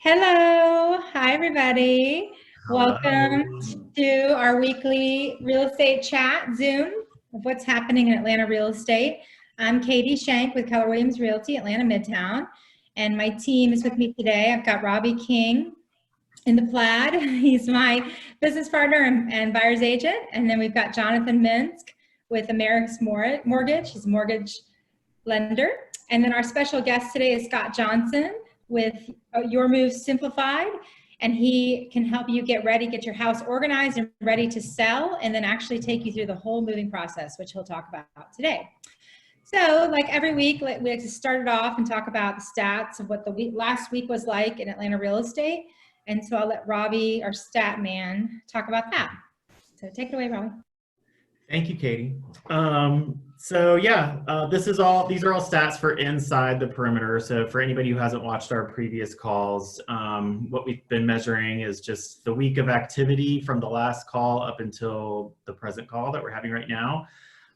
Hello. Hi, everybody. Hello. Welcome to our weekly real estate chat Zoom of what's happening in Atlanta real estate. I'm Katie Shank with Keller Williams Realty, Atlanta Midtown. And my team is with me today. I've got Robby King in the plaid. He's my business partner and buyer's agent. And then we've got Jonathan Minsk with Ameris Mortgage. He's a mortgage lender. And then our special guest today is Scott Johnson with Your Move Simplified, and he can help you get ready, get your house organized and ready to sell, and then actually take you through the whole moving process, which he'll talk about today. So like every week, we like to start it off and talk about the stats of what the last week was like in Atlanta real estate. And so I'll let Robby, our stat man, talk about that. So take it away, Robby. Thank you, Katie. These are all stats for inside the perimeter. So for anybody who hasn't watched our previous calls, what we've been measuring is just the week of activity from the last call up until the present call that we're having right now.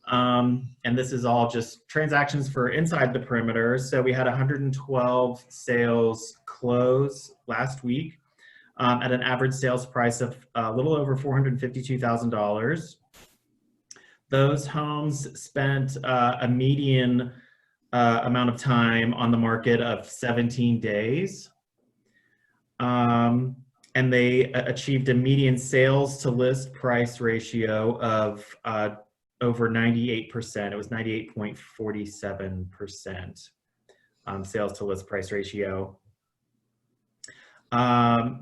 And this is all just transactions for inside the perimeter. So we had 112 sales close last week at an average sales price of a little over $452,000. Those homes spent a median amount of time on the market of 17 days. And they achieved a median sales to list price ratio of over 98%. It was 98.47% sales to list price ratio.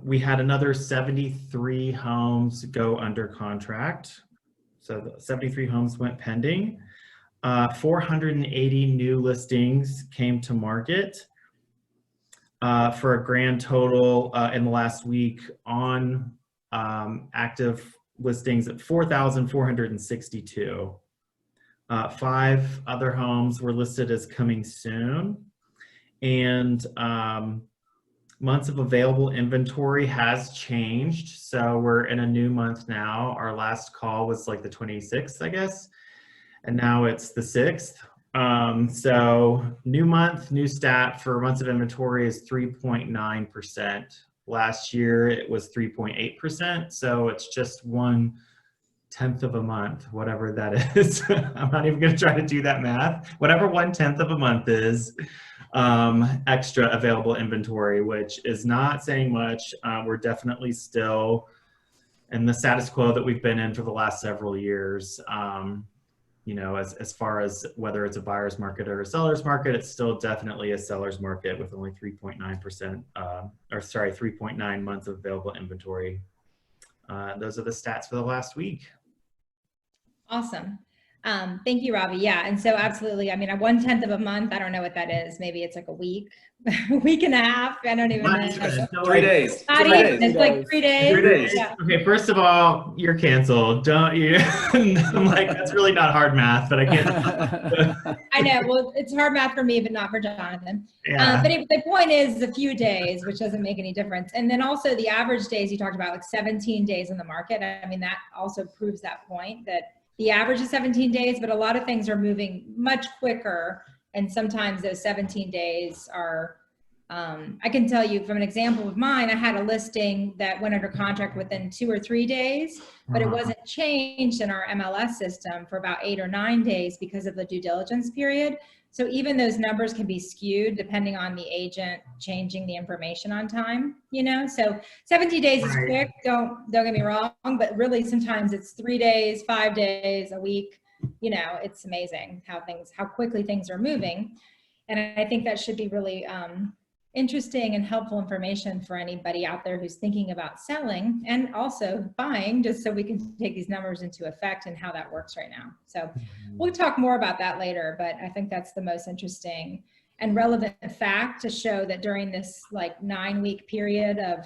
We had another 73 homes go under contract. So 73 homes went pending. 480 new listings came to market for a grand total in the last week on active listings at 4,462. 5 other homes were listed as coming soon. And months of available inventory has changed. So we're in a new month now. Our last call was like the 26th, I guess. And now it's the 6th. So new month, new stat for months of inventory is 3.9%. Last year it was 3.8%. So it's just 1/10 of a month, whatever that is. I'm not even gonna try to do that math. Whatever 1/10 of a month is. Extra available inventory, which is not saying much. We're definitely still in the status quo that we've been in for the last several years. You know, as far as whether it's a buyer's market or a seller's market, it's still definitely a seller's market with only 3.9 months of available inventory. Those are the stats for the last week. Awesome. Thank you, Robby. Yeah. And so absolutely. I mean, 1/10 of a month, I don't know what that is. Maybe it's like a week, a week and a half. I don't even know. 3 days. Not even. It's like 3 days. 3 days. Yeah. Okay, first of all, you're canceled. Don't you? I'm like, that's really not hard math, but I can't. I know. Well, it's hard math for me, but not for Jonathan. Yeah. But the point is a few days, which doesn't make any difference. And then also the average days you talked about, like 17 days in the market. I mean, that also proves that point that the average is 17 days, but a lot of things are moving much quicker. And sometimes those 17 days are, I can tell you from an example of mine, I had a listing that went under contract within 2 or 3 days, but it wasn't changed in our MLS system for about 8 or 9 days because of the due diligence period. So even those numbers can be skewed depending on the agent changing the information on time, you know? So 17 days is quick, don't get me wrong, but really sometimes it's 3 days, 5 days, a week, you know, it's amazing how quickly things are moving. And I think that should be really interesting and helpful information for anybody out there who's thinking about selling and also buying, just so we can take these numbers into effect and how that works right now. So we'll talk more about that later, but I think that's the most interesting and relevant fact to show that during this like 9-week period of,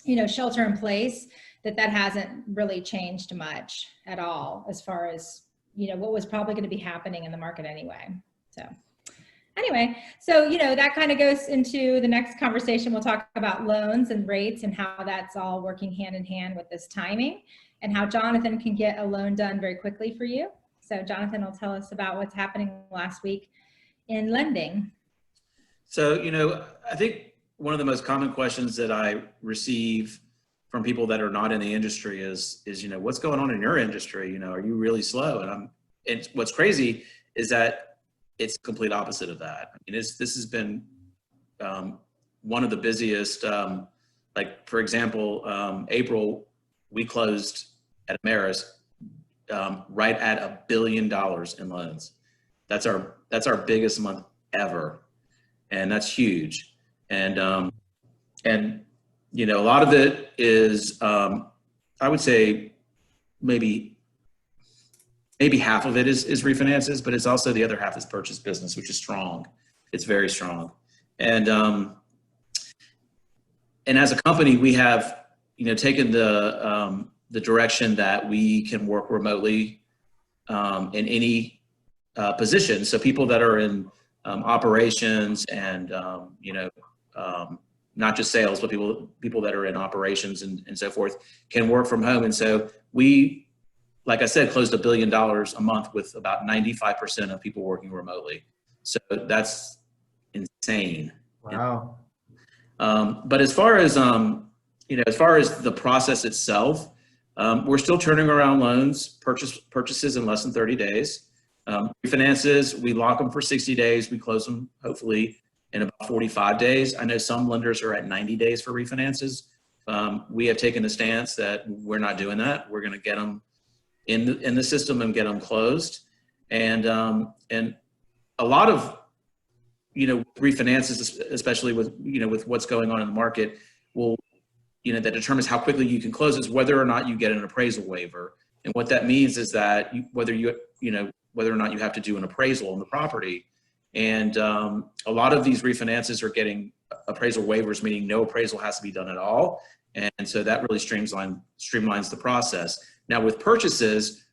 you know, shelter in place, that hasn't really changed much at all as far as, you know, what was probably going to be happening in the market anyway. So anyway, so, you know, that kind of goes into the next conversation. We'll talk about loans and rates and how that's all working hand in hand with this timing and how Jonathan can get a loan done very quickly for you. So Jonathan will tell us about what's happening last week in lending. So, you know, I think one of the most common questions that I receive from people that are not in the industry is, what's going on in your industry? Are you really slow? And what's crazy is that it's the complete opposite of that. This has been one of the busiest, like for example, April, we closed at Ameris right at $1 billion in loans. That's our biggest month ever. And that's huge. And a lot of it is, I would say maybe half of it is refinances, but it's also the other half is purchase business, which is strong. It's very strong. And as a company, we have, taken the direction that we can work remotely in any position. So people that are in operations and, not just sales, but people that are in operations and so forth can work from home. And so we, like I said, closed $1 billion a month with about 95% of people working remotely. So that's insane. Wow. But as far as, as far as the process itself, we're still turning around loans, purchases in less than 30 days. Refinances, we lock them for 60 days. We close them hopefully in about 45 days. I know some lenders are at 90 days for refinances. We have taken the stance that we're not doing that. We're going to get them in the system and get them closed. And a lot of, refinances, especially with, with what's going on in the market, will, that determines how quickly you can close is whether or not you get an appraisal waiver. And what that means is that whether or not you have to do an appraisal on the property. And a lot of these refinances are getting appraisal waivers, meaning no appraisal has to be done at all. And so that really streamlines the process. Now with purchases,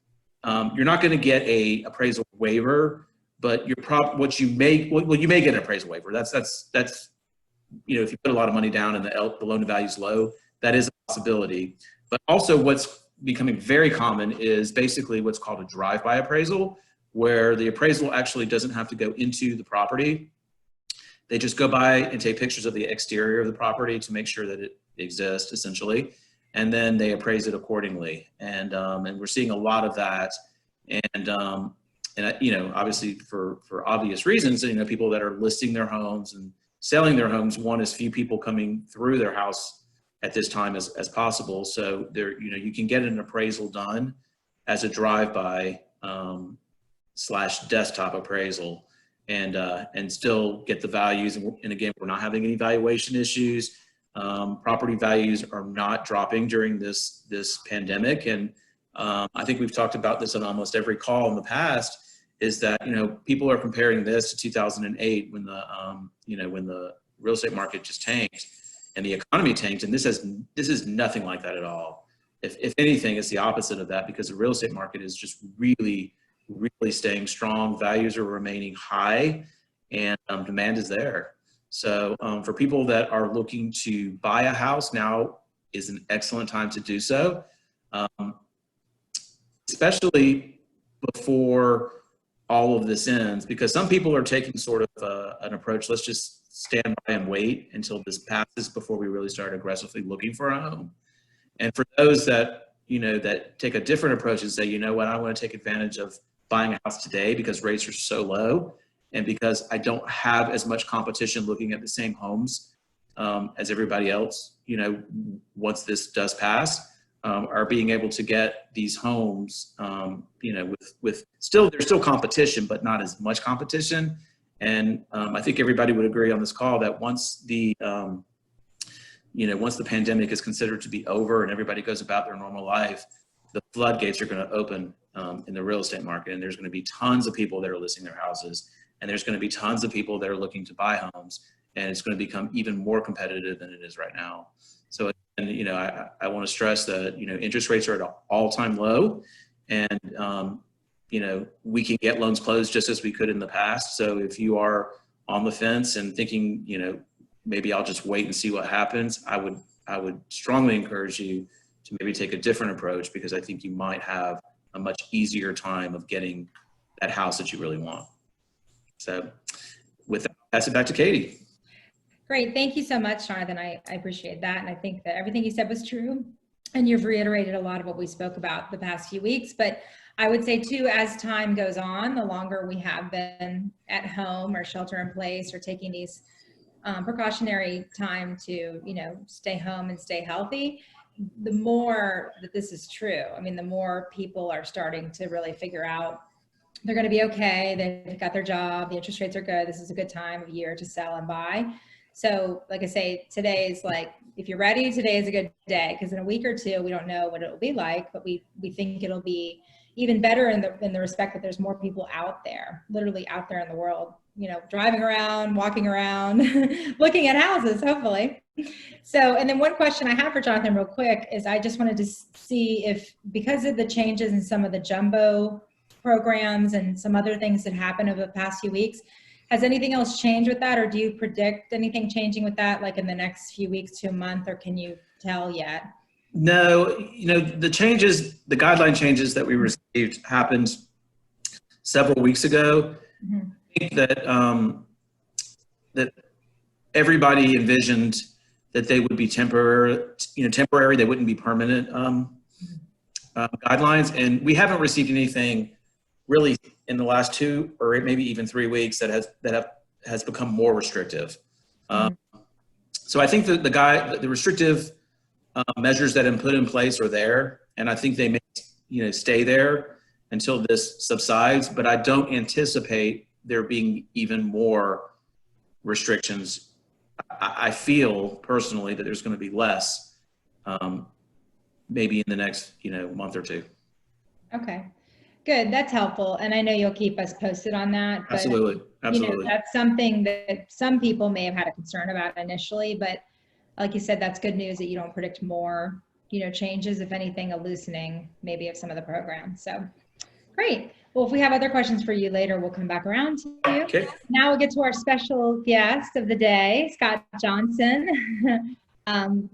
you're not going to get a appraisal waiver, but you may get an appraisal waiver. That's if you put a lot of money down and the loan to value is low, that is a possibility. But also what's becoming very common is basically what's called a drive-by appraisal, where the appraisal actually doesn't have to go into the property. They just go by and take pictures of the exterior of the property to make sure that it exists, essentially, and then they appraise it accordingly. And we're seeing a lot of that. And obviously for obvious reasons, people that are listing their homes and selling their homes want as few people coming through their house at this time as possible. So there, you can get an appraisal done as a drive-by / desktop appraisal and still get the values. And again, we're not having any valuation issues. Property values are not dropping during this pandemic. And I think we've talked about this on almost every call in the past, is that, people are comparing this to 2008 when the real estate market just tanked and the economy tanked. And this is nothing like that at all. If anything, it's the opposite of that, because the real estate market is just really staying strong. Values are remaining high, and demand is there. So for people that are looking to buy a house, now is an excellent time to do so, especially before all of this ends, because some people are taking sort of an approach, let's just stand by and wait until this passes before we really start aggressively looking for a home. And for those that, that take a different approach and say, I want to take advantage of buying a house today because rates are so low and because I don't have as much competition looking at the same homes as everybody else, once this does pass, are being able to get these homes, with there's still competition, but not as much competition. And I think everybody would agree on this call that once the pandemic is considered to be over and everybody goes about their normal life, the floodgates are going to open in the real estate market, and there's going to be tons of people that are listing their houses, and there's going to be tons of people that are looking to buy homes, and it's going to become even more competitive than it is right now. So, and I want to stress that interest rates are at an all-time low, and we can get loans closed just as we could in the past. So if you are on the fence and thinking maybe I'll just wait and see what happens, I would strongly encourage you to maybe take a different approach, because I think you might have a much easier time of getting that house that you really want. So with that, pass it back to Katie. Great. Thank you so much, Jonathan. I appreciate that. And I think that everything you said was true. And you've reiterated a lot of what we spoke about the past few weeks. But I would say too, as time goes on, the longer we have been at home or shelter in place or taking these precautionary time to, stay home and stay healthy, the more that this is true. I mean, the more people are starting to really figure out they're going to be okay. They've got their job. The interest rates are good. This is a good time of year to sell and buy. So like I say, today is like, if you're ready, today is a good day, because in a week or two, we don't know what it'll be like, but we think it'll be even better in the respect that there's more people out there, literally out there in the world, driving around, walking around, looking at houses, hopefully. So, and then one question I have for Jonathan real quick is I just wanted to see if, because of the changes in some of the jumbo programs and some other things that happened over the past few weeks, has anything else changed with that? Or do you predict anything changing with that, like in the next few weeks to a month, or can you tell yet? No, the guideline changes that we received happened several weeks ago. Mm-hmm. I think that everybody envisioned that they would be temporary, they wouldn't be permanent guidelines. And we haven't received anything really in the last 2 or maybe even 3 weeks that has become more restrictive. So I think that the restrictive measures that have been put in place are there, and I think they may stay there until this subsides. But I don't anticipate there being even more restrictions. I feel personally that there's going to be less, maybe in the next month or two. Okay. Good. That's helpful. And I know you'll keep us posted on that. But, Absolutely. That's something that some people may have had a concern about initially, but like you said, that's good news that you don't predict more, changes, if anything, a loosening maybe of some of the programs. So great. Well, if we have other questions for you later, we'll come back around to you. Okay. Now we'll get to our special guest of the day, Scott Johnson,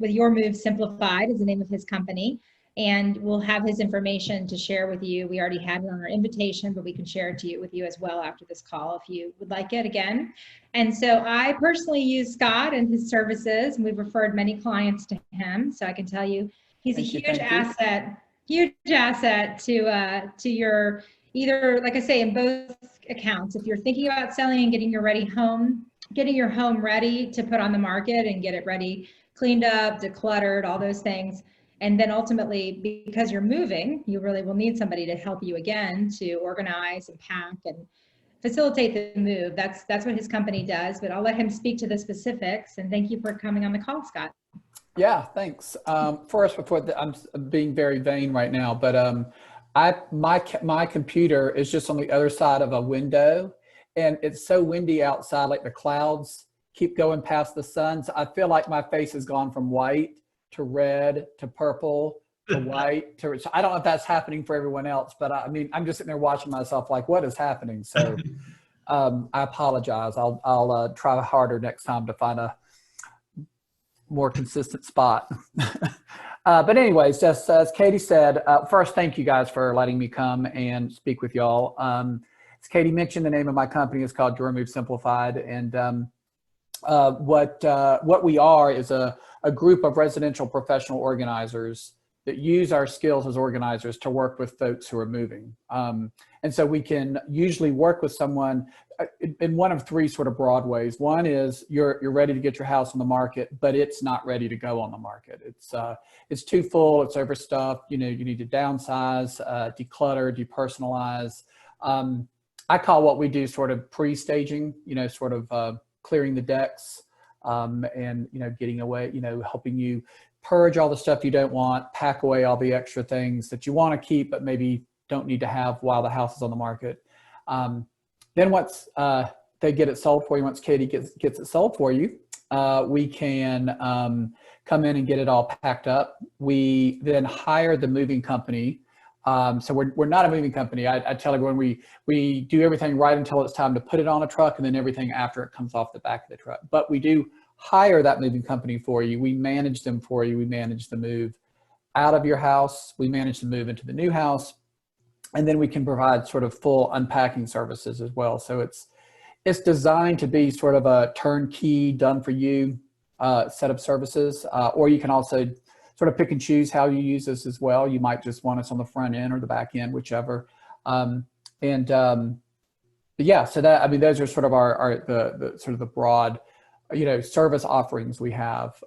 with Your Move Simplified is the name of his company. And we'll have his information to share with you. We already had it on our invitation, but we can share it with you as well after this call if you would like it again. And so I personally use Scott and his services, and we've referred many clients to him. So I can tell you he's a huge asset to your, either, like I say, in both accounts. If you're thinking about selling and getting your home ready to put on the market and get it ready, cleaned up, decluttered, all those things. And then ultimately, because you're moving, you really will need somebody to help you again to organize and pack and facilitate the move. That's what his company does, but I'll let him speak to the specifics. And thank you for coming on the call, Scott. Yeah, thanks. First, I'm being very vain right now, but my computer is just on the other side of a window, and it's so windy outside, like the clouds keep going past the sun. So I feel like my face has gone from white to red to purple to white to, so I don't know if that's happening for everyone else, but I mean, I'm just sitting there watching myself like, what is happening? So I apologize. I'll try harder next time to find a more consistent spot. But anyways, just as Katie said, first, thank you guys for letting me come and speak with y'all. As Katie mentioned, the name of my company is called Your Move Simplified. And what we are is a group of residential professional organizers that use our skills as organizers to work with folks who are moving. And so we can usually work with someone in one of three sort of broad ways. One is you're ready to get your house on the market, but it's not ready to go on the market. It's too full, it's overstuffed, you need to downsize, declutter, depersonalize. I call what we do sort of pre-staging, sort of clearing the decks, and getting away, helping you purge all the stuff you don't want, pack away all the extra things that you want to keep but maybe don't need to have while the house is on the market. Then once they get it sold for you, once Katie gets it sold for you, we can come in and get it all packed up. We then hire the moving company. So we're not a moving company. I tell everyone we do everything right until it's time to put it on a truck, and then everything after it comes off the back of the truck. But we do hire that moving company for you. We manage them for you. We manage the move out of your house. We manage the move into the new house. And then we can provide sort of full unpacking services as well. So it's designed to be sort of a turnkey, done for you set of services, or you can also sort of pick and choose how you use this as well. You might just want us on the front end or the back end, whichever. But yeah, so that, I mean, those are sort of the sort of the broad, service offerings we have.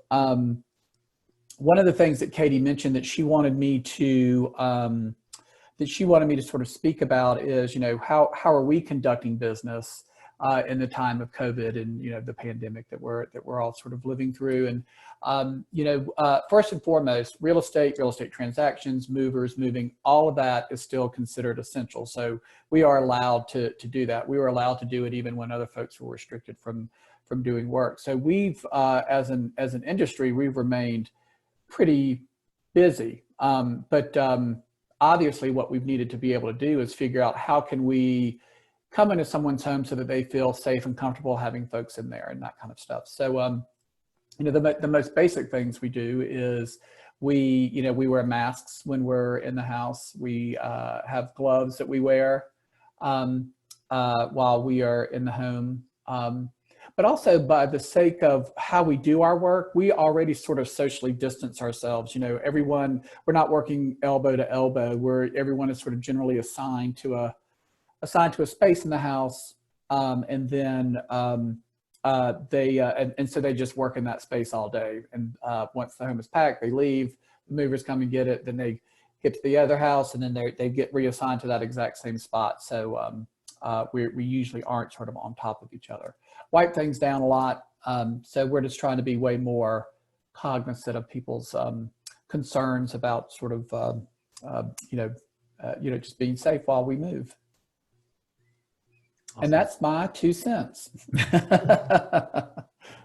One of the things that Katie mentioned that she wanted me to sort of speak about is, how are we conducting business in the time of COVID and, the pandemic that we're all sort of living through. And, first and foremost, real estate transactions, movers, moving, all of that is still considered essential. So we are allowed to do that. We were allowed to do it even when other folks were restricted from doing work. So we've, as an industry, we've remained pretty busy. But obviously what we've needed to be able to do is figure out how can we come into someone's home so that they feel safe and comfortable having folks in there and that kind of stuff. So, the most basic things we do is we wear masks when we're in the house. We have gloves that we wear while we are in the home. But also by the sake of how we do our work, we already sort of socially distance ourselves. Everyone, we're not working elbow to elbow, where everyone is sort of generally assigned to a space in the house. And then so they just work in that space all day. And once the home is packed, they leave, the movers come and get it, then they get to the other house, and then they get reassigned to that exact same spot. So we usually aren't sort of on top of each other. Wipe things down a lot. So we're just trying to be way more cognizant of people's concerns about sort of, just being safe while we move. Awesome. And that's my 2 cents.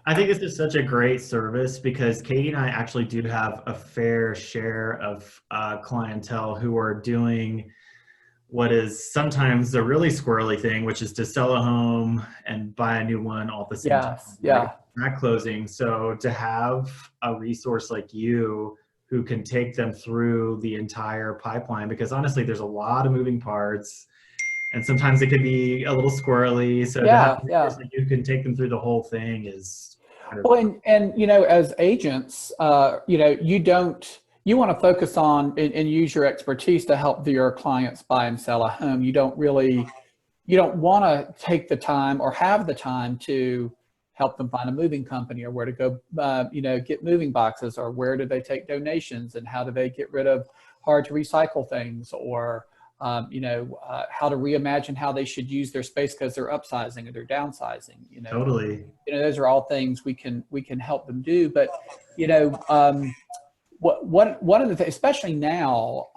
I think this is such a great service because Katie and I actually do have a fair share of clientele who are doing what is sometimes a really squirrely thing, which is to sell a home and buy a new one all at the same time. Yeah. Not closing. So to have a resource like you who can take them through the entire pipeline, because honestly, there's a lot of moving parts. And sometimes it could be a little squirrely. So to have that you can take them through the whole thing is well, and as agents, you want to focus on and use your expertise to help your clients buy and sell a home. You don't want to take the time or have the time to help them find a moving company or where to go, get moving boxes, or where do they take donations and how do they get rid of hard to recycle things, or how to reimagine how they should use their space because they're upsizing or they're downsizing. Totally. Those are all things we can help them do. But one of the things, especially now,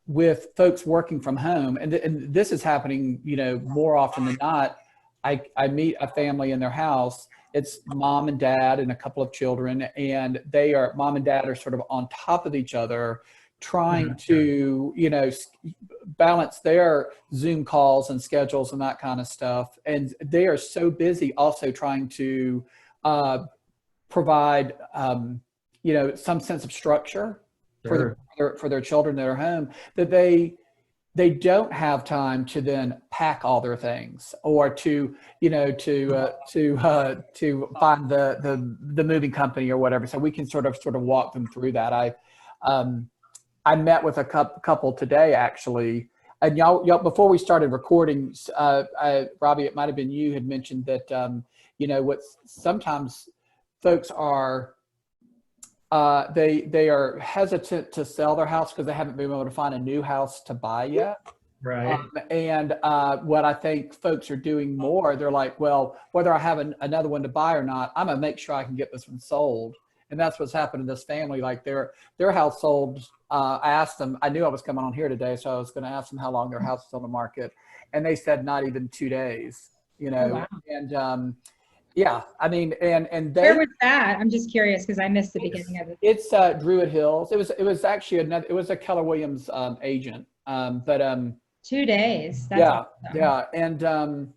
with folks working from home, and this is happening, more often than not. I meet a family in their house. It's mom and dad and a couple of children, and mom and dad are sort of on top of each other, trying to, balance their Zoom calls and schedules and that kind of stuff. And they are so busy also trying to provide, some sense of structure for their children that are home, that they don't have time to then pack all their things, or to find the moving company or whatever. So we can sort of walk them through that. I met with a couple today, actually, and y'all before we started recording, Robby, it might've been you had mentioned that, what sometimes folks are, they are hesitant to sell their house because they haven't been able to find a new house to buy yet. Right. And what I think folks are doing more, they're like, well, whether I have another one to buy or not, I'm gonna make sure I can get this one sold. And that's what's happened to this family. Like their house sold. I asked them, I knew I was coming on here today, so I was going to ask them how long their house was on the market. And they said not even 2 days, Oh, wow. And I mean, and they, where was that? I'm just curious because I missed the beginning of it. It's Druid Hills. It was actually it was a Keller Williams agent. But 2 days. That's yeah. awesome.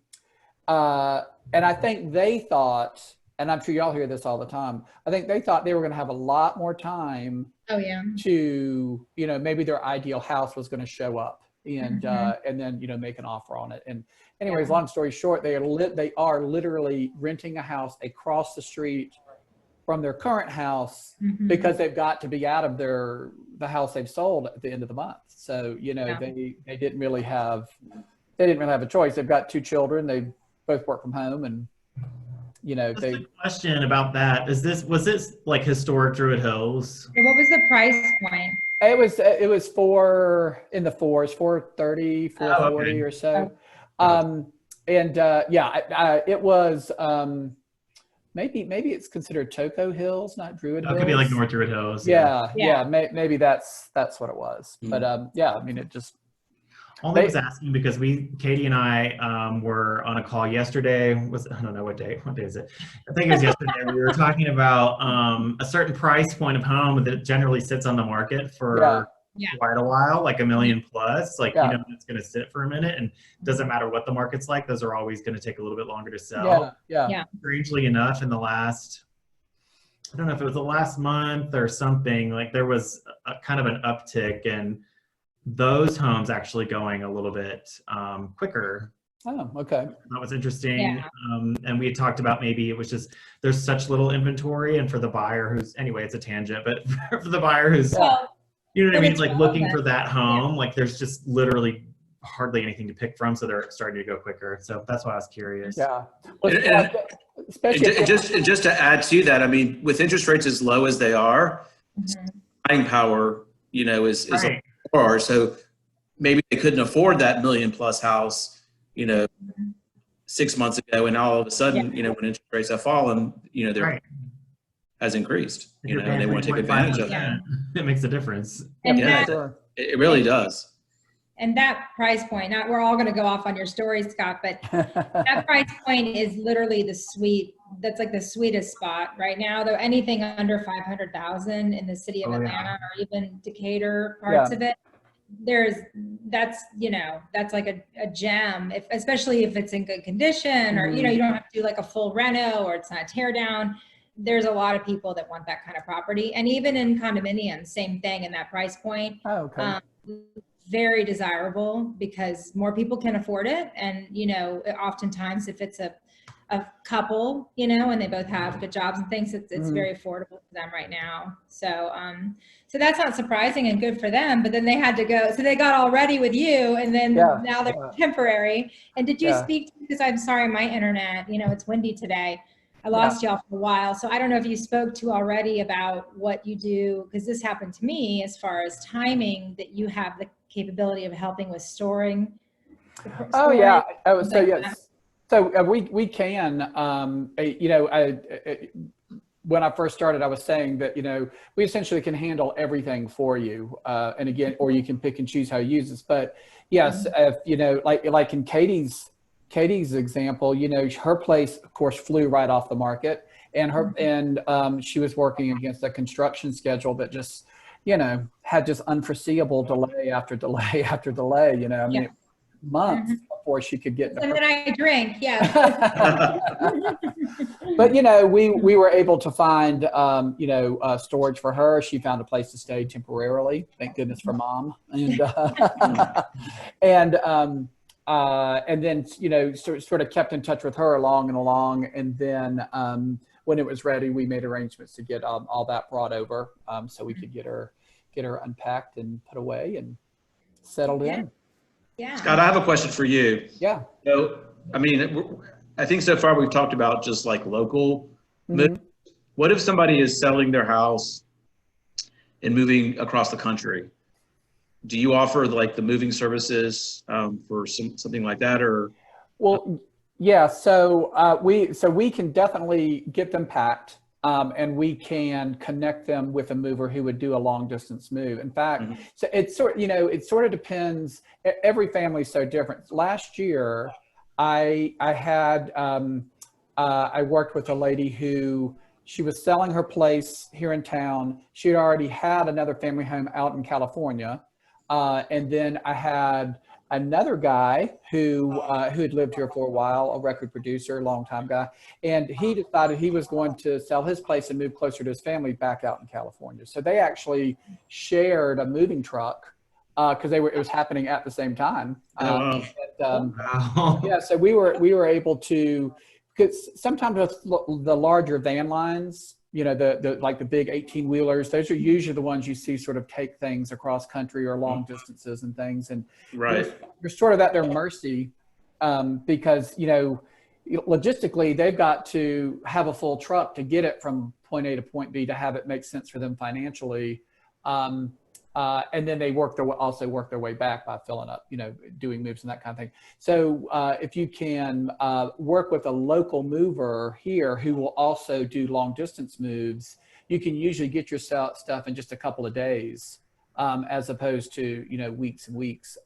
Yeah. And I think they thought, and I'm sure y'all hear this all the time, I think they thought they were going to have a lot more time to, maybe their ideal house was going to show up. and then, you know, make an offer on it. And anyways, Yeah. long story short, they are literally renting a house across the street from their current house because they've got to be out of the house they've sold at the end of the month. So, you know, they didn't really have a choice. They've got 2 children. They both work from home, and, you know, Just a question about that. Was this like historic Druid Hills? What was the price point? it was in the 430, 440 or so. It was, maybe it's considered Toco Hills, not Druid Hills. It could be like North Druid Hills. Maybe that's what it was. But I mean, it just only was asking because Katie and I were on a call yesterday. I don't know what day is it? I think it was yesterday. We were talking about a certain price point of home that generally sits on the market for quite a while, like $1 million plus. Like, you know, it's going to sit for a minute, and it doesn't matter what the market's like. Those are always going to take a little bit longer to sell. Strangely enough, in the last, I don't know if it was the last month or something, like there was a kind of an uptick in those homes actually going a little bit quicker. Oh, okay. That was interesting. And we had talked about maybe it was just there's such little inventory, and for the buyer who's, anyway, it's a tangent, but for the buyer who's, you know what I mean, like looking for that home, like there's just literally hardly anything to pick from, so they're starting to go quicker. So that's why I was curious. Well, and just to add to that, I mean, with interest rates as low as they are, buying power, you know, is lower. So maybe they couldn't afford that $1 million plus house, you know, 6 months ago, and now all of a sudden, you know, when interest rates have fallen, you know, they're has increased, you know, and they want to take advantage of that. It makes a difference. And it really does. And that price point, not, we're all going to go off on your story, Scott, but that price point is literally that's like the sweetest spot right now, though. Anything under 500,000 in the city of Atlanta or even Decatur parts of it, that's like a gem, especially if it's in good condition, or, you know, you don't have to do like a full reno, or it's not a tear down. There's a lot of people that want that kind of property. And even in condominiums, same thing in that price point. Very desirable because more people can afford it. And, you know, oftentimes if it's a couple, you know, and they both have good jobs and things, it's very affordable for them right now. So, so that's not surprising and good for them, but then they had to go, so they got all ready with you, and then now they're temporary. And did you speak, because I'm sorry, my internet, you know, it's windy today. I lost y'all for a while. So I don't know if you spoke to already about what you do, because this happened to me as far as timing, that you have the capability of helping with storing. Yes. So we can, you know, when I first started, I was saying that, you know, we essentially can handle everything for you. And again, or you can pick and choose how you use this. But yes, if, you know, like in Katie's example, you know, her place, of course, flew right off the market, and she was working against a construction schedule that just, you know, had just unforeseeable delay after delay after delay, you know, I mean, months before she could get. And then I drink, But, you know, we were able to find, you know, storage for her. She found a place to stay temporarily. Thank goodness for Mom. And then, you know, sort of kept in touch with her along. And then when it was ready, we made arrangements to get all that brought over, so we could get her unpacked and put away and settled in. Yeah. Scott, I have a question for you. Yeah. So, I mean, I think so far we've talked about just like local. What if somebody is selling their house and moving across the country? Do you offer like the moving services for something like that, or? Well, yeah. So we can definitely get them packed, and we can connect them with a mover who would do a long distance move. In fact, so it sort of depends. Every family is so different. Last year, I worked with a lady who, she was selling her place here in town. She had already had another family home out in California. And then I had another guy who had lived here for a while, a record producer, longtime guy, and he decided he was going to sell his place and move closer to his family back out in California. So they actually shared a moving truck because it was happening at the same time. Oh, And, wow. yeah, so we were able to, because sometimes with the larger van lines, you know, the like the big 18-wheelers, those are usually the ones you see sort of take things across country or long distances and things. And Right. you're sort of at their mercy, because, you know, logistically, they've got to have a full truck to get it from point A to point B to have it make sense for them financially. And then they also work their way back by filling up, you know, doing moves and that kind of thing. So if you can work with a local mover here who will also do long distance moves, you can usually get your stuff in just a couple of days, as opposed to, you know, weeks and weeks.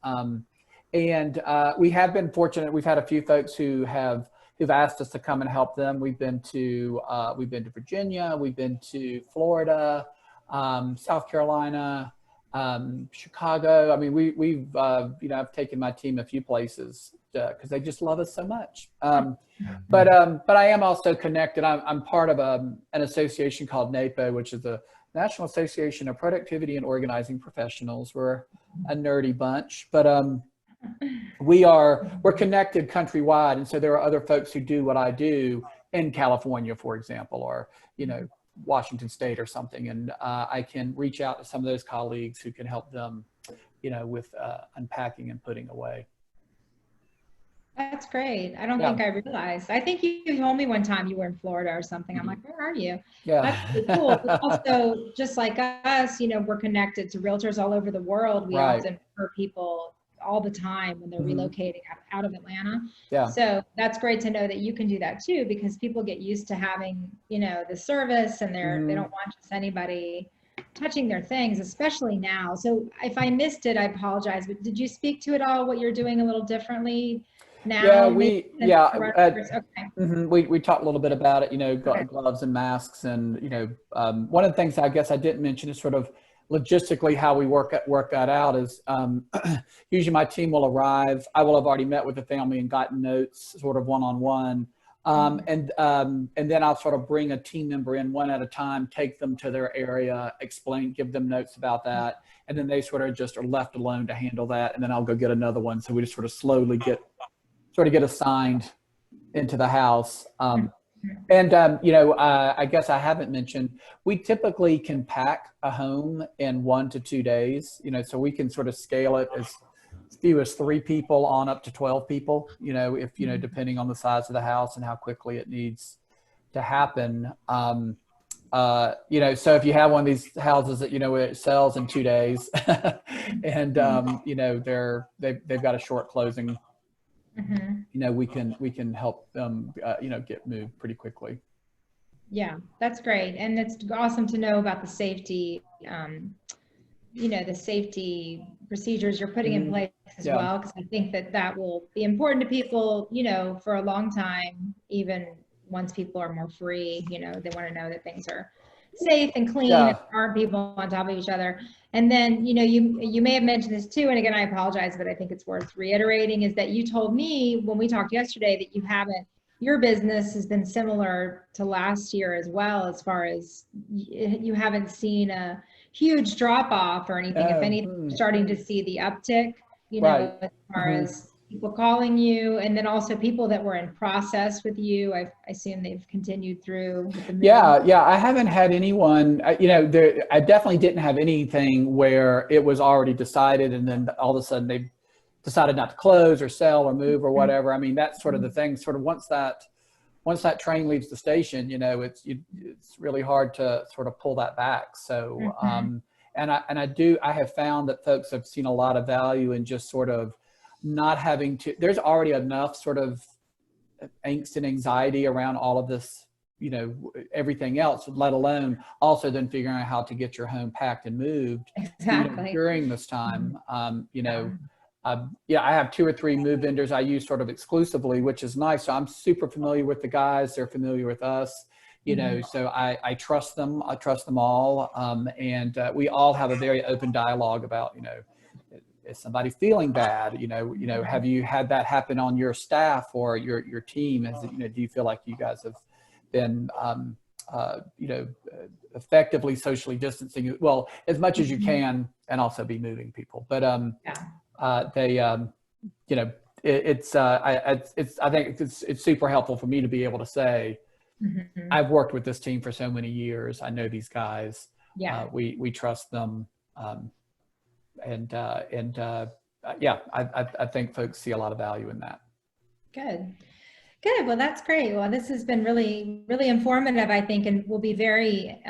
And we have been fortunate. We've had a few folks who've asked us to come and help them. We've been to Virginia, we've been to Florida, South Carolina, Chicago. I mean, we've you know, I've taken my team a few places because they just love us so much. But I am also connected. I'm part of an association called NAPO, which is the National Association of Productivity and Organizing Professionals. We're a nerdy bunch, but we're connected countrywide, and so there are other folks who do what I do in California, for example, or, you know, Washington State or something, and I can reach out to some of those colleagues who can help them, you know, with unpacking and putting away. That's great. I don't think I realized. I think you told me one time you were in Florida or something. I'm like, where are you? Yeah. That's really cool. But also, just like us, you know, we're connected to realtors all over the world. We often refer people all the time when they're relocating out of Atlanta. Yeah. So that's great to know that you can do that too, because people get used to having, you know, the service, and they don't want just anybody touching their things, especially now. So if I missed it, I apologize, but did you speak to it all, what you're doing a little differently now? We talked a little bit about it, you know, gloves and masks, and, you know, one of the things I guess I didn't mention is sort of logistically how we work that out is usually my team will arrive. I will have already met with the family and gotten notes sort of one-on-one. And then I'll sort of bring a team member in one at a time, take them to their area, give them notes about that. And then they sort of just are left alone to handle that. And then I'll go get another one. So we just sort of slowly get assigned into the house. You know, I guess I haven't mentioned, we typically can pack a home in 1 to 2 days, you know, so we can sort of scale it as few as 3 people on up to 12 people, you know, if, you know, depending on the size of the house and how quickly it needs to happen. You know, so if you have one of these houses that, you know, it sells in 2 days and, you know, they've got a short closing, you know, we can help them, you know, get moved pretty quickly. Yeah, that's great. And it's awesome to know about the safety, you know, the safety procedures you're putting in place as well, because I think that will be important to people, you know, for a long time. Even once people are more free, you know, they want to know that things are safe and clean, and aren't people on top of each other. And then, you know, you may have mentioned this too, and again, I apologize, but I think it's worth reiterating, is that you told me when we talked yesterday that your business has been similar to last year as well, as far as you haven't seen a huge drop off or anything. If anything, starting to see the uptick, you know, as far as people calling you, and then also people that were in process with you. I assume they've continued through with the move. Yeah. I haven't had anyone, you know, I definitely didn't have anything where it was already decided and then all of a sudden they decided not to close or sell or move or whatever. I mean, that's sort of the thing, sort of once that train leaves the station, you know, it's really hard to sort of pull that back. So, and I have found that folks have seen a lot of value in just sort of not having to, there's already enough sort of angst and anxiety around all of this, you know, everything else, let alone also then figuring out how to get your home packed and moved you know, during this time. You know, I have 2 or 3 move vendors I use sort of exclusively, which is nice. So I'm super familiar with the guys. They're familiar with us, you know, so I trust them. I trust them all. And we all have a very open dialogue about, you know, is somebody feeling bad? You know, have you had that happen on your staff or your team? Is it, you know, do you feel like you guys have been, effectively socially distancing, well, as much as you can, and also be moving people. But I think it's super helpful for me to be able to say, I've worked with this team for so many years. I know these guys. We trust them. I think folks see a lot of value in that. Good. Well, that's great. Well, this has been really, really informative, I think, and will be very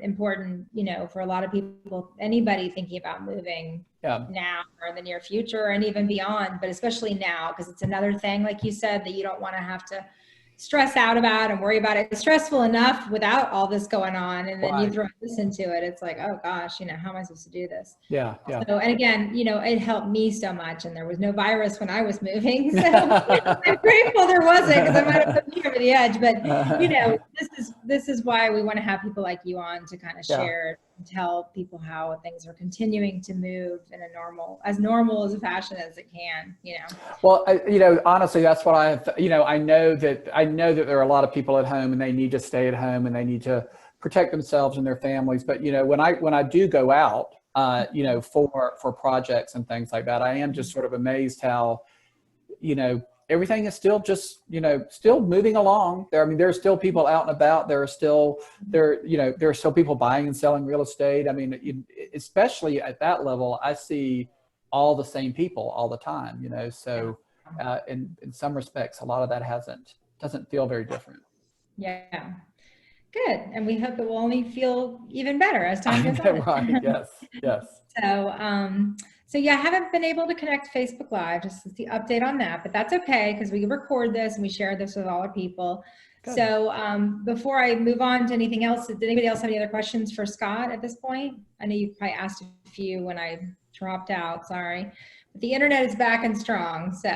important, for a lot of people, anybody thinking about moving now or in the near future and even beyond, but especially now, because it's another thing, like you said, that you don't want to have to stress out about and worry about it. It's stressful enough without all this going on, and then you throw this into it. It's like, oh gosh, how am I supposed to do this? Yeah. So, and again, it helped me so much, and there was no virus when I was moving, so I'm grateful there wasn't, because I might have put me over the edge. But this is why we want to have people like you on to kind of share and tell people how things are continuing to move in as normal as a fashion as it can. Well, honestly, that's what I know that there are a lot of people at home and they need to stay at home and they need to protect themselves and their families. But when I do go out, for projects and things like that, I am just sort of amazed how, everything is still just, still moving along there. I mean, there are still people out and about. There are still people buying and selling real estate. I mean, especially at that level, I see all the same people all the time, so in some respects, a lot of that doesn't feel very different. Yeah. Good. And we hope it will only feel even better as time goes on. Right. Yes. So I haven't been able to connect Facebook Live, just the update on that, but that's okay, because we record this and we share this with all our people. Good. So before I move on to anything else, did anybody else have any other questions for Scott at this point? I know you probably asked a few when I dropped out, sorry. But the internet is back and strong, so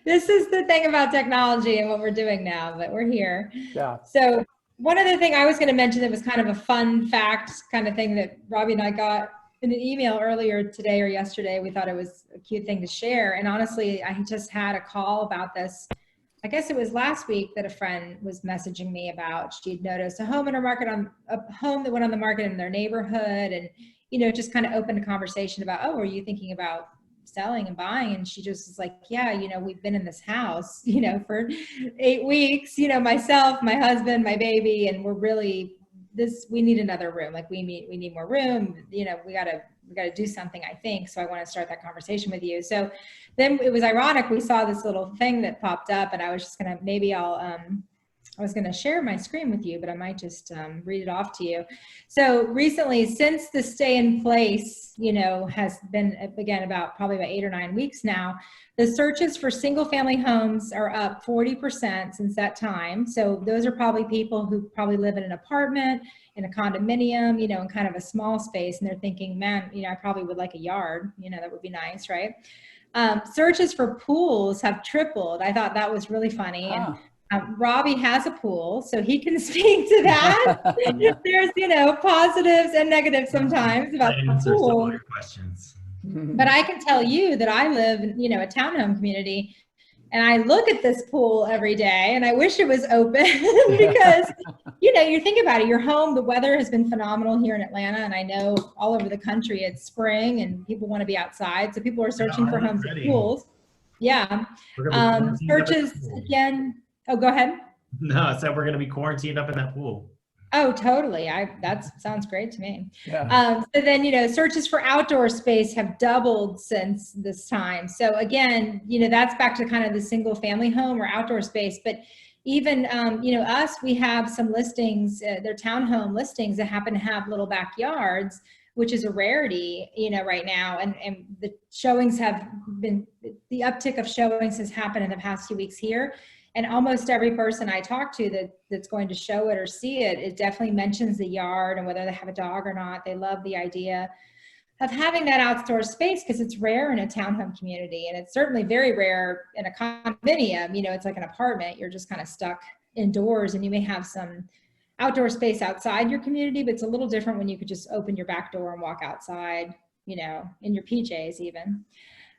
this is the thing about technology and what we're doing now, but we're here. Yeah. So one other thing I was going to mention that was kind of a fun fact kind of thing that Robby and I got in an email earlier today or yesterday. We thought it was a cute thing to share. And honestly, I just had a call about this. I guess it was last week that a friend was messaging me about, she'd noticed a home that went on the market in their neighborhood, and just kind of opened a conversation about, oh, are you thinking about selling and buying? And she just was like, yeah, we've been in this house, for 8 weeks, myself, my husband, my baby, and we're really we need another room. Like we need more room. We gotta do something, I think. So I want to start that conversation with you. So then it was ironic. We saw this little thing that popped up, and I was just gonna, I was going to share my screen with you, but I might just read it off to you. So recently, since the stay in place, has been, again, probably about 8 or 9 weeks now, the searches for single family homes are up 40% since that time. So those are probably people who probably live in an apartment, in a condominium, in kind of a small space. And they're thinking, man, I probably would like a yard, that would be nice, right? Searches for pools have tripled. I thought that was really funny. And Robby has a pool, so he can speak to that. There's, positives and negatives sometimes about the pool. All your questions. But I can tell you that I live in, a townhome community, and I look at this pool every day, and I wish it was open because, you think about it, your home, the weather has been phenomenal here in Atlanta, and I know all over the country it's spring and people want to be outside, so people are searching for homes with pools. Yeah. Searches again. Oh, go ahead. No, so we're going to be quarantined up in that pool. Oh, totally. That sounds great to me. Yeah. So then, searches for outdoor space have doubled since this time. So again, that's back to kind of the single family home or outdoor space. But even, us, we have some listings, they're townhome listings that happen to have little backyards, which is a rarity, right now. And the showings the uptick of showings has happened in the past few weeks here. And almost every person I talk to that's going to show it or see it, it definitely mentions the yard and whether they have a dog or not. They love the idea of having that outdoor space because it's rare in a townhome community. And it's certainly very rare in a condominium. It's like an apartment. You're just kind of stuck indoors, and you may have some outdoor space outside your community, but it's a little different when you could just open your back door and walk outside, in your PJs even.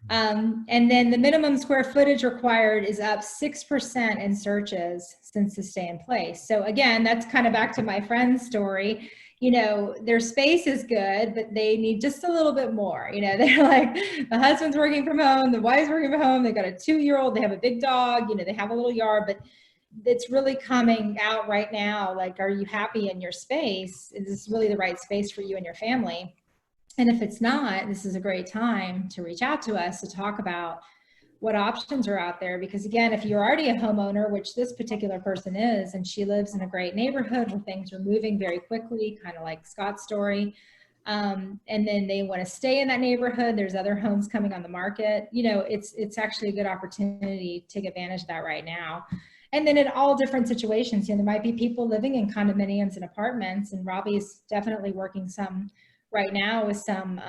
And then the minimum square footage required is up 6% in searches since the stay in place. So again, that's kind of back to my friend's story. You know, their space is good, but they need just a little bit more. You know, they're like, the husband's working from home, the wife's working from home, they got a 2-year-old, they have a big dog, you know, they have a little yard, but it's really coming out right now. Like, are you happy in your space? Is this really the right space for you and your family? And if it's not, this is a great time to reach out to us to talk about what options are out there. Because again, if you're already a homeowner, which this particular person is, and she lives in a great neighborhood where things are moving very quickly, kind of like Scott's story, and then they want to stay in that neighborhood, there's other homes coming on the market, you know, it's actually a good opportunity to take advantage of that right now. And then in all different situations, you know, there might be people living in condominiums and apartments, and Robby's definitely working some right now with some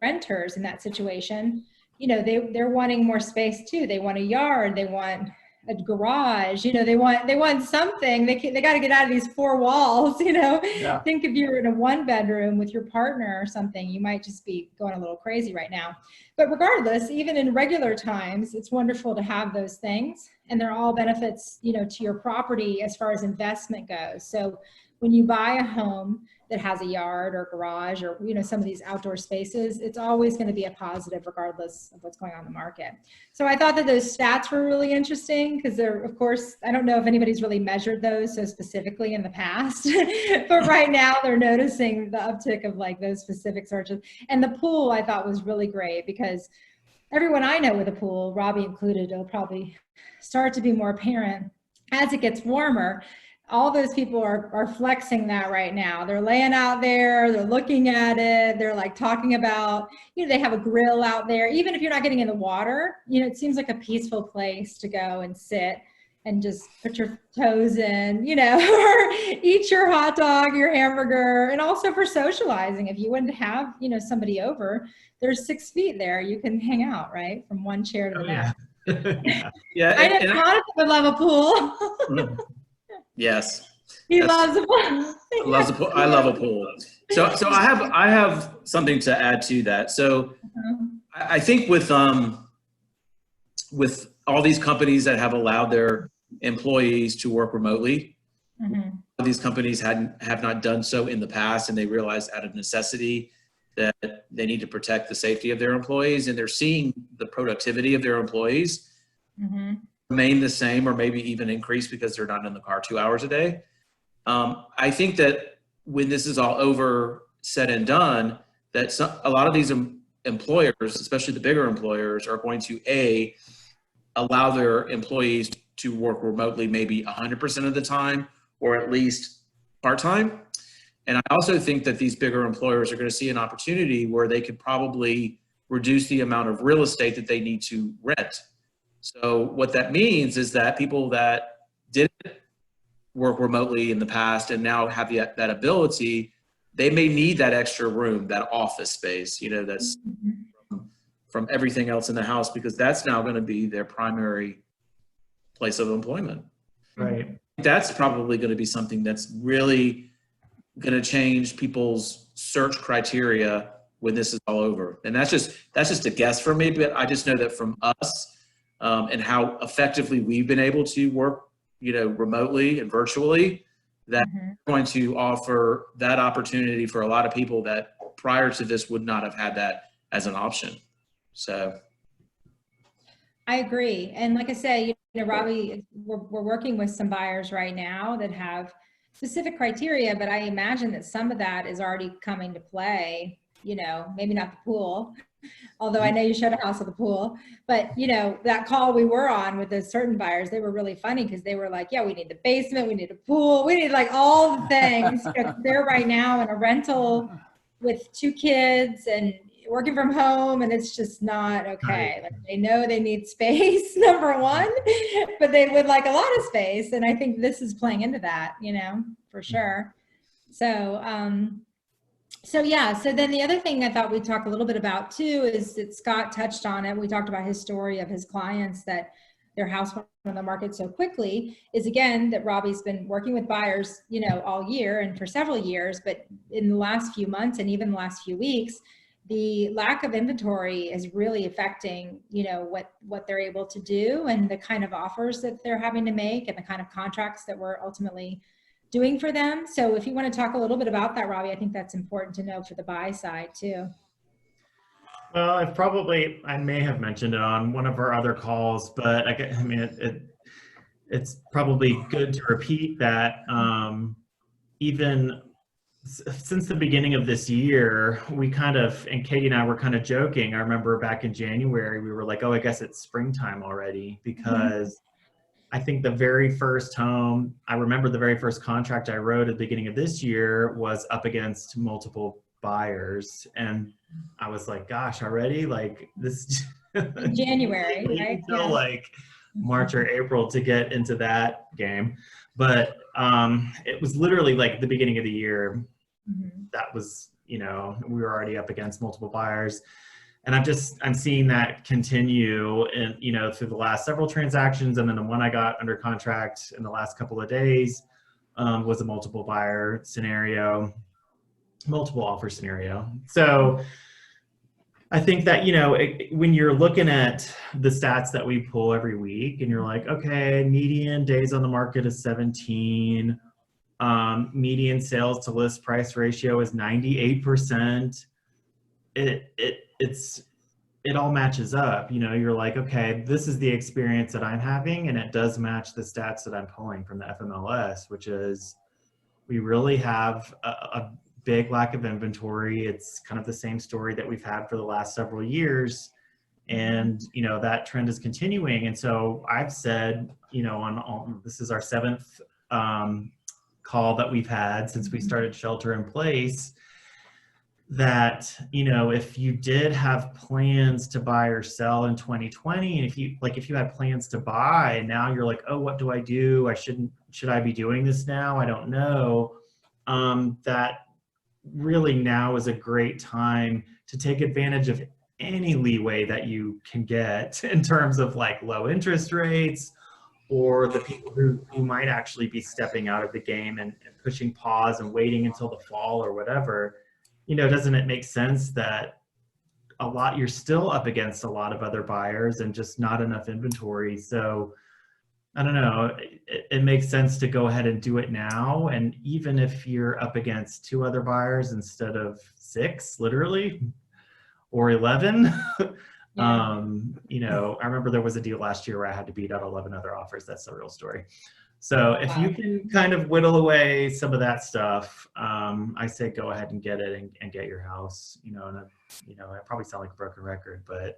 renters in that situation. You know, they're wanting more space too. They want a yard, they want a garage, you know, they want something. They got to get out of these 4 walls, you know. Yeah. Think if you're in a 1-bedroom with your partner or something, you might just be going a little crazy right now. But regardless, even in regular times, it's wonderful to have those things, and they're all benefits, you know, to your property as far as investment goes. So when you buy a home that has a yard or garage or, you know, some of these outdoor spaces, it's always going to be a positive regardless of what's going on in the market. So I thought that those stats were really interesting because they're, of course, I don't know if anybody's really measured those so specifically in the past, but right now they're noticing the uptick of like those specific searches. And the pool I thought was really great because everyone I know with a pool, Robby included, it'll probably start to be more apparent as it gets warmer. All those people are flexing that right now. They're laying out there, they're looking at it, they're like talking about, you know, they have a grill out there. Even if you're not getting in the water, you know, it seems like a peaceful place to go and sit and just put your toes in, you know, or eat your hot dog, your hamburger, and also for socializing. If you wouldn't have, you know, somebody over, there's 6 feet there. You can hang out, right? From one chair to the next. Yeah. I know Jonathan would love a pool. Yes. He loves a pool. I love a pool. So I have something to add to that. So I think with all these companies that have allowed their employees to work remotely, these companies have not done so in the past, and they realized out of necessity that they need to protect the safety of their employees, and they're seeing the productivity of their employees remain the same or maybe even increase because they're not in the car 2 hours a day. I think that when this is all over, said and done, that a lot of these employers, especially the bigger employers, are going to allow their employees to work remotely maybe 100% of the time or at least part-time. And I also think that these bigger employers are going to see an opportunity where they could probably reduce the amount of real estate that they need to rent. So what that means is that people that didn't work remotely in the past and now have that ability, they may need that extra room, that office space, you know, that's from everything else in the house, because that's now going to be their primary place of employment. Right. That's probably going to be something that's really going to change people's search criteria when this is all over. And that's just a guess for me, but I just know that from us, and how effectively we've been able to work, you know, remotely and virtually, that we're going to offer that opportunity for a lot of people that prior to this would not have had that as an option. So I agree. And like I say, you know, Robby, we're working with some buyers right now that have specific criteria, but I imagine that some of that is already coming to play, you know, maybe not the pool, although I know you showed a house with a pool, but you know, that call we were on with those certain buyers, they were really funny because they were like, yeah, we need the basement, we need a pool, we need like all the things. You know, they're right now in a rental with 2 kids and working from home, and it's just not okay. Like, they know they need space, number one, but they would like a lot of space. And I think this is playing into that, you know, for sure. So, yeah, so then the other thing I thought we'd talk a little bit about too is that Scott touched on it. We talked about his story of his clients that their house went on the market so quickly, is again that Robby's been working with buyers, you know, all year and for several years, but in the last few months and even the last few weeks, the lack of inventory is really affecting, you know, what they're able to do and the kind of offers that they're having to make and the kind of contracts that we're ultimately doing for them. So if you want to talk a little bit about that, Robby, I think that's important to know for the buy side too. Well, I may have mentioned it on one of our other calls, but I mean, it's probably good to repeat that even since the beginning of this year, we kind of, and Katie and I were kind of joking. I remember back in January, we were like, oh, I guess it's springtime already, because I think the very first home, I remember the very first contract I wrote at the beginning of this year was up against multiple buyers. And I was like, gosh, already? Like this In January, right? Until like March or April to get into that game. But it was literally like the beginning of the year. That was, you know, we were already up against multiple buyers. And I'm seeing that continue and, you know, through the last several transactions. And then the one I got under contract in the last couple of days was a multiple buyer scenario, multiple offer scenario. So I think that, you know, when you're looking at the stats that we pull every week and you're like, okay, median days on the market is 17, median sales to list price ratio is 98%. It all matches up. You know, you're like, okay, this is the experience that I'm having, and it does match the stats that I'm pulling from the FMLS, which is we really have a big lack of inventory. It's kind of the same story that we've had for the last several years. And, you know, that trend is continuing. And so I've said, you know, this is our 7th call that we've had since we started shelter in place, that, you know, if you did have plans to buy or sell in 2020, and if you had plans to buy and now you're like, oh, what do I do? Should I be doing this now? I don't know. That really now is a great time to take advantage of any leeway that you can get in terms of like low interest rates, or the people who might actually be stepping out of the game and pushing pause and waiting until the fall or whatever. You know, doesn't it make sense that you're still up against a lot of other buyers and just not enough inventory? So I don't know, it makes sense to go ahead and do it now. And even if you're up against 2 other buyers instead of 6, literally, or 11, you know, I remember there was a deal last year where I had to beat out 11 other offers. That's the real story. So if you can kind of whittle away some of that stuff, I say go ahead and get it and get your house. You know, and I probably sound like a broken record, but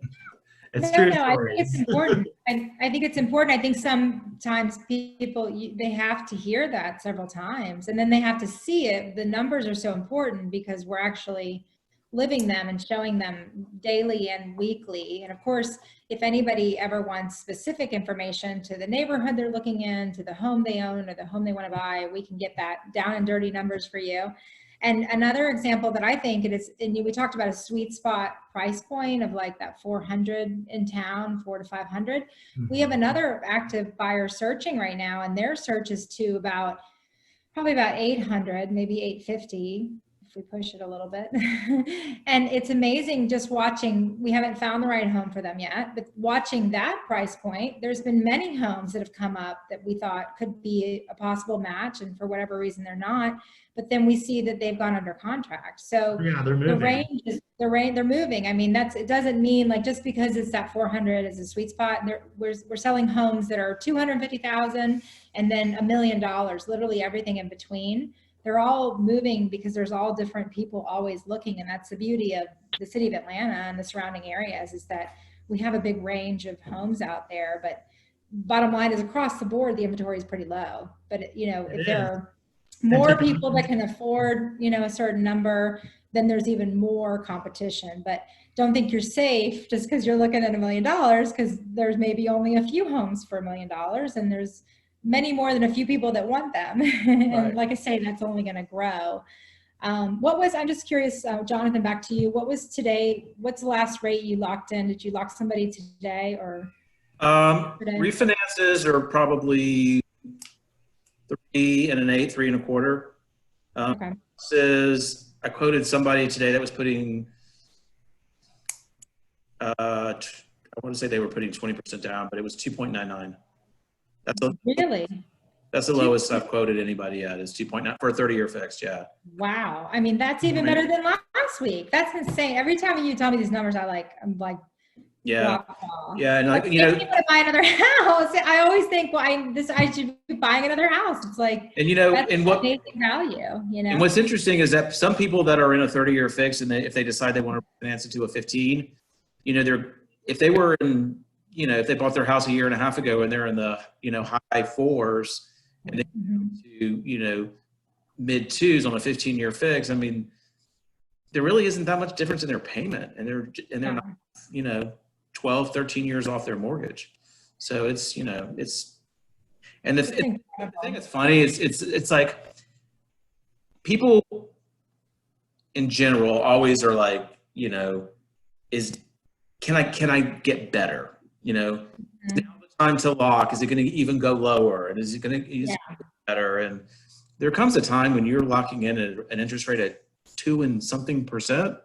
it's true. No, I think it's important. And I think it's important. I think sometimes people, they have to hear that several times, and then they have to see it. The numbers are so important because we're actually living them and showing them daily and weekly. And of course, if anybody ever wants specific information to the neighborhood they're looking in, to the home they own or the home they want to buy, we can get that down and dirty numbers for you. And another example that I think it is, and we talked about a sweet spot price point of like that 400 in town, 400 to 500. We have another active buyer searching right now, and their search is to probably about 800, maybe 850. If we push it a little bit. And it's amazing just watching, we haven't found the right home for them yet, but watching that price point, there's been many homes that have come up that we thought could be a possible match, and for whatever reason they're not, but then we see that they've gone under contract. So yeah, they're moving. They're moving. I mean, it doesn't mean like just because it's that 400 is a sweet spot. We're selling homes that are 250,000 and then $1 million, literally everything in between. They're all moving because there's all different people always looking. And that's the beauty of the city of Atlanta and the surrounding areas, is that we have a big range of homes out there. But bottom line is, across the board, the inventory is pretty low. But, you know, if there are more people that can afford, you know, a certain number, then there's even more competition. But don't think you're safe just because you're looking at $1 million, because there's maybe only a few homes for $1 million, and there's many more than a few people that want them. And Right. like I say, that's only going to grow. I'm just curious, Jonathan, back to you. What's the last rate you locked in? Did you lock somebody today or? Refinances are probably 3 and an 8, 3 and a quarter. Okay. I quoted somebody today that was putting I want to say they were putting 20% down, but it was 2.99. Really? That's the lowest I've quoted anybody at, is 2.9 for a 30-year fixed. Yeah. Wow. I mean, that's even better than last week. That's insane. Every time you tell me these numbers, I'm like, Yeah. wow. Yeah. And like, If you want to buy another house, I always think, well, I should be buying another house. It's like, and that's amazing value, And what's interesting is that some people that are in a 30-year fix, and if they decide they want to finance it to a 15, if they were in, if they bought their house a year and a half ago and they're in the, high fours and they to, mid twos on a 15-year fix, I mean, there really isn't that much difference in their payment, and they're not, 12, 13 years off their mortgage. So it's, and the thing that's funny is it's like people in general always are like, can I get better? Now's the time to lock. Is it going to even go lower? And is it going to get better? And there comes a time when you're locking in an interest rate at 2 and something %.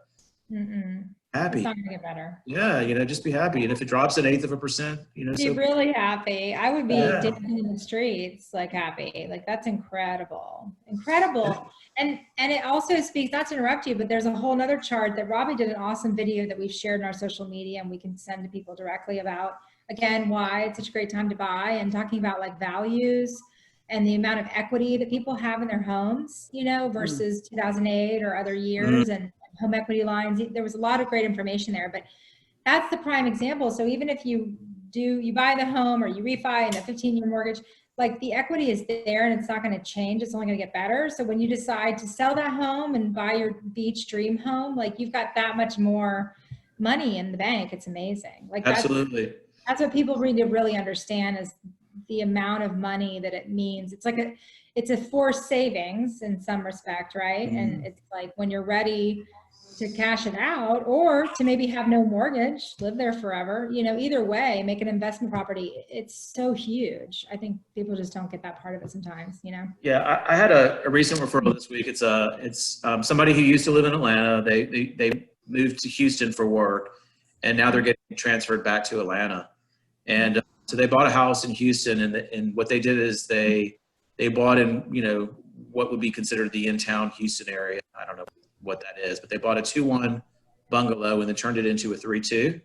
Happy. It's not gonna get better. Yeah, just be happy. And if it drops an 1/8 of a %, be really happy. I would be dancing in the streets, like happy. Like that's incredible. And it also speaks, not to interrupt you, but there's a whole nother chart that Robby did, an awesome video that we've shared in our social media, and we can send to people directly about, again, why it's such a great time to buy, and talking about like values and the amount of equity that people have in their homes, versus 2008 or other years, and home equity lines. There was a lot of great information there, but that's the prime example. So even if you buy the home or you refi in a 15-year mortgage, like the equity is there and it's not going to change. It's only going to get better. So when you decide to sell that home and buy your beach dream home, like you've got that much more money in the bank. It's amazing. Like absolutely. That's what people need to really understand, is the amount of money that it means. It's a forced savings in some respect, right? And it's like when you're ready to cash it out, or to maybe have no mortgage, live there forever, either way, make an investment property. It's so huge. I think people just don't get that part of it sometimes, Yeah, I had a recent referral this week. It's somebody who used to live in Atlanta. They moved to Houston for work, and now they're getting transferred back to Atlanta. And so they bought a house in Houston, and what they did is they bought in, what would be considered the in-town Houston area. I don't know what that is, but they bought a 2-1 bungalow and then turned it into a 3-2.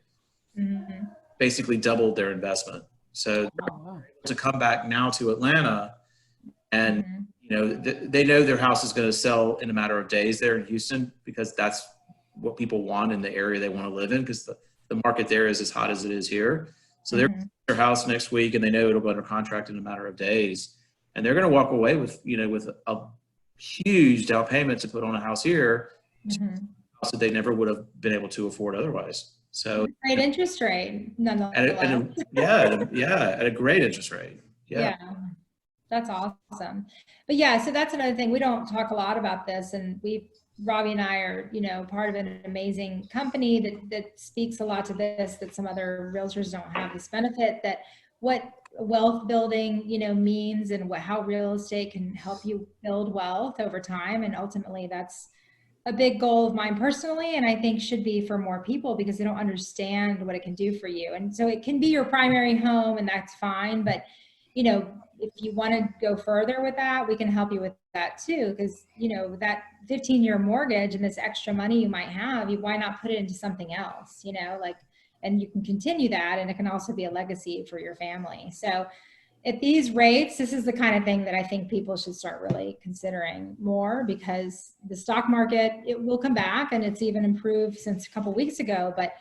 Basically doubled their investment. So to come back now to Atlanta, and they know their house is going to sell in a matter of days there in Houston, because that's what people want in the area they want to live in, because the market there is as hot as it is here. So they're their house next week, and they know it'll go under contract in a matter of days, and they're going to walk away with with a huge down payment to put on a house here, that they never would have been able to afford otherwise. So great interest rate, nonetheless. At a great interest rate. Yeah. That's awesome. But so that's another thing. We don't talk a lot about this, and Robby and I are, part of an amazing company that speaks a lot to this, that some other realtors don't have this benefit, that what wealth building, means, and how real estate can help you build wealth over time. And ultimately that's a big goal of mine personally, and I think should be for more people, because they don't understand what it can do for you. And so it can be your primary home, and that's fine. But, if you want to go further with that, we can help you with that too. Because, that 15-year mortgage and this extra money you might have, why not put it into something else, and you can continue that, and it can also be a legacy for your family. So at these rates, this is the kind of thing that I think people should start really considering more, because the stock market, it will come back, and it's even improved since a couple of weeks ago, but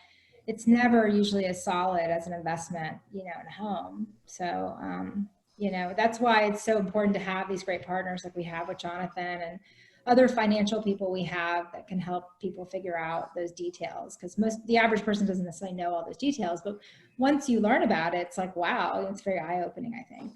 it's never usually as solid as an investment, in a home. So, that's why it's so important to have these great partners like we have with Jonathan, and other financial people we have that can help people figure out those details, because the average person doesn't necessarily know all those details, but once you learn about it, it's like, wow, it's very eye-opening, I think.